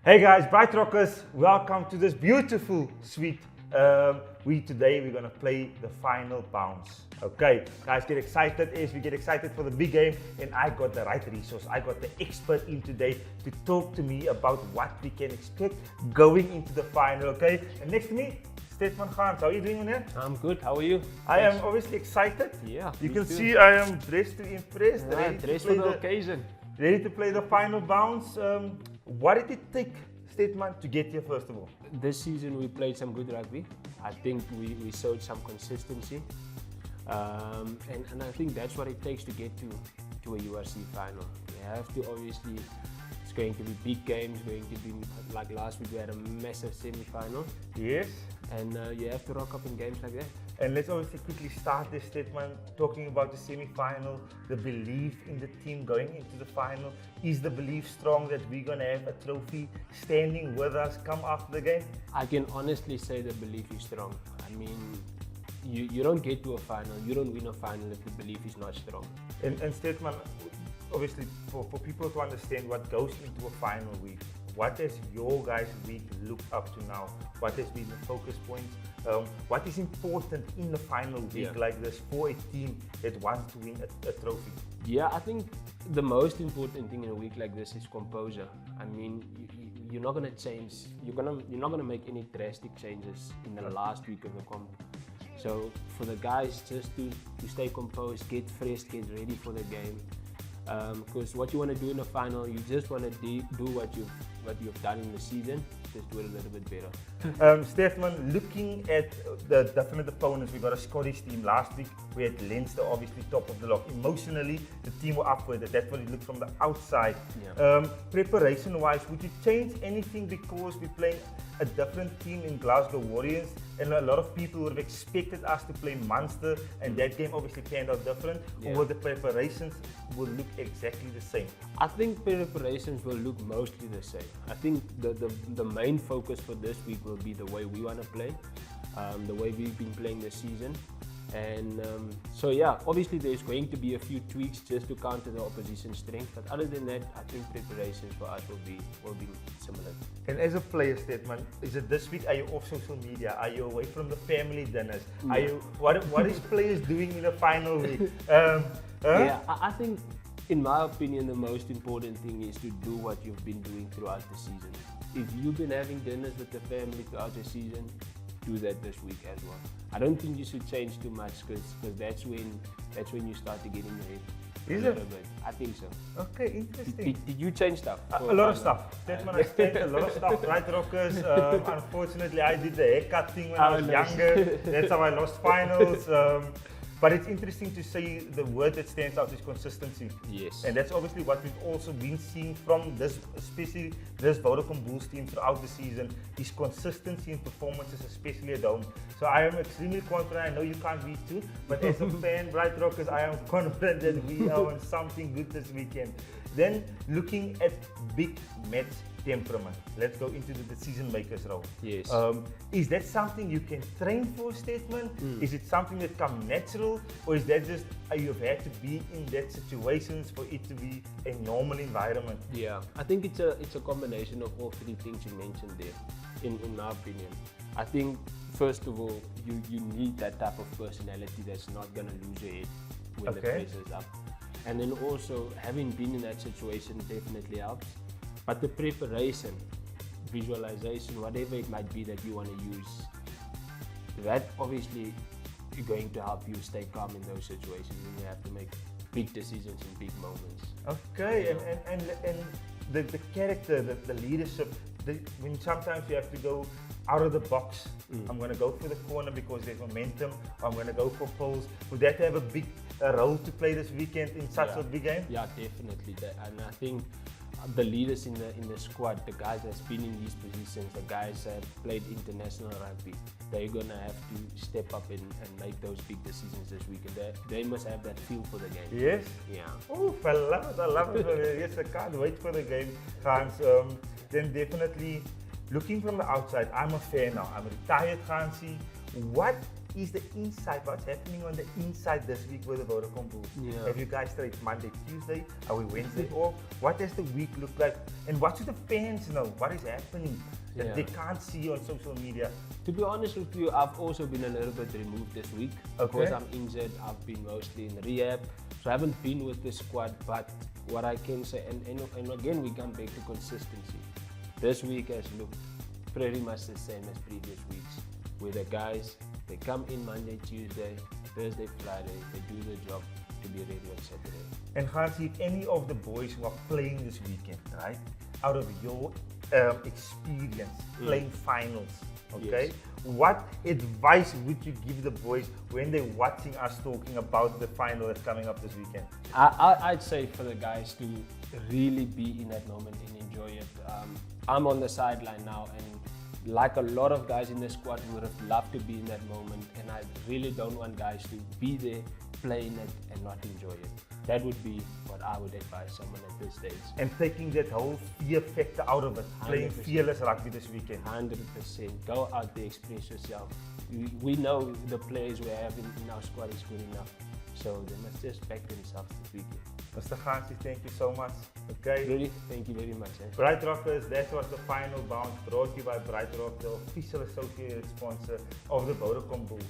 Hey guys, Bright Rockers, welcome to this beautiful, sweet today we're gonna play the final bounce. Okay, guys, get excited as we get excited for the big game, and I got the right resource. I got the expert in today to talk to me about what we can expect going into the final. Okay, and next to me, Stedman Gans. How are you doing, man? I'm good. How are you? I am obviously excited. Yeah. You can see I am dressed to impress. Yeah, dressed for the occasion. Ready to play the final bounce. What did it take, Stedman, to get here first of all? This season we played some good rugby. I think we showed some consistency. And I think that's what it takes to get to a URC final. You have to obviously, it's going to be big games, going to be like last week we had a massive semi-final. Yes. And you have to rock up in games like that. And let's obviously quickly start this statement talking about the semi-final, the belief in the team going into the final. Is the belief strong that we're going to have a trophy standing with us come after the game? I can honestly say the belief is strong. I mean, you don't get to a final, you don't win a final if the belief is not strong. And Stedman, obviously for people to understand what goes into a final week, what has your guys' week looked up to now? What has been the focus points? What is important in the final week like this for a team that wants to win a trophy? Yeah, I think the most important thing in a week like this is composure. I mean, you're not gonna change. You're not gonna make any drastic changes in the last week of the comp. So for the guys, just to stay composed, get fresh, get ready for the game. Because what you want to do in the final, you just want to do what you've done in the season, just do it a little bit better. Stedman, looking at the different opponents, we got a Scottish team last week. We had Leinster, obviously top of the lot. Emotionally, the team were up with it. That's what it looked from the outside. Yeah. Preparation-wise, would you change anything because we're playing a different team in Glasgow Warriors, and a lot of people would have expected us to play Munster, and that game obviously turned out different? Yeah. Or the preparations will look exactly the same? I think preparations will look mostly the same. I think the main focus for this week will be the way we want to play, the way we've been playing this season. And so yeah, obviously there's going to be a few tweaks just to counter the opposition's strength, but other than that, I think preparations for us will be similar. And as a player, Stedman, is it this week? Are you off social media? Are you away from the family dinners? Yeah. Are you what is players doing in the final week? Yeah, I think in my opinion the most important thing is to do what you've been doing throughout the season. If you've been having dinners with the family throughout the season, do that this week as well. I don't think you should change too much because that's when you start to get in your head. Is a it? little bit. I think so. Okay, interesting. Did you change stuff? A lot of stuff. Stedman, I changed a lot of stuff. Right, Rockers. Unfortunately, I did the haircut thing when I was younger. That's how I lost finals. But it's interesting to say the word that stands out is consistency. Yes. And that's obviously what we've also been seeing from this, especially this Vodacom Bulls team throughout the season, is consistency in performances, especially at home. So I am extremely confident. I know you can't be too, but as a fan, Bright Rockers, I am confident that we are on something good this weekend. Then looking at big match temperament, let's go into the decision makers role. Yes. Is that something you can train for, Stedman? Is it something that comes natural, or is that just you've had to be in that situations for it to be a normal environment? Yeah, I think it's a combination of all three things you mentioned there, in my opinion. I think first of all, you need that type of personality that's not gonna lose your head when the pressure's up. And then also having been in that situation definitely helps. But the preparation, visualization, whatever it might be that you want to use, that obviously is going to help you stay calm in those situations when you have to make big decisions in big moments. Okay, and the character, the leadership, when sometimes you have to go out of the box. I'm going to go for the corner because there's momentum. I'm going to go for poles. Would that have a big role to play this weekend in such a big game? Yeah, definitely. And I think the leaders in the squad, the guys that's been in these positions, the guys that have played international rugby, they're going to have to step up and make those big decisions this weekend. They must have that feel for the game. Yes? Yeah. Oh, I love it. Yes, I can't wait for the game, Gans. Then definitely, looking from the outside, I'm a fan now. I'm a retired Gansie. What is the inside, what's happening on the inside this week with the Vodacom Bulls? Yeah. Have you guys started Monday, Tuesday? Are we Wednesday off? What does the week look like? And what should the fans know? What is happening that they can't see on social media? To be honest with you, I've also been a little bit removed this week. Okay. Because I'm injured, I've been mostly in rehab. So I haven't been with the squad, but what I can say, and again we come back to consistency. This week has looked pretty much the same as previous weeks, where the guys, they come in Monday, Tuesday, Thursday, Friday, they do the job to be ready on Saturday. And Hansi, if any of the boys who are playing this weekend, right, out of your experience playing finals, okay, Yes. what advice would you give the boys when they're watching us talking about the final that's coming up this weekend? I'd say for the guys to really be in that moment and enjoy it. I'm on the sideline now, and like a lot of guys in the squad would have loved to be in that moment, and I really don't want guys to be there playing it and not enjoy it. That would be what I would advise someone at this stage. And taking that whole fear factor out of it, playing 100%. fearless rugby this weekend. 100%. Go out there, express yourself. We know the players we have in our squad is good enough, so they must just back themselves this weekend. Mr. Hansi, thank you so much. Okay. Really, thank you very much. Bright Rockers, that was the final bounce brought to you by Bright Rock, the official associated sponsor of the Vodacom Bulls.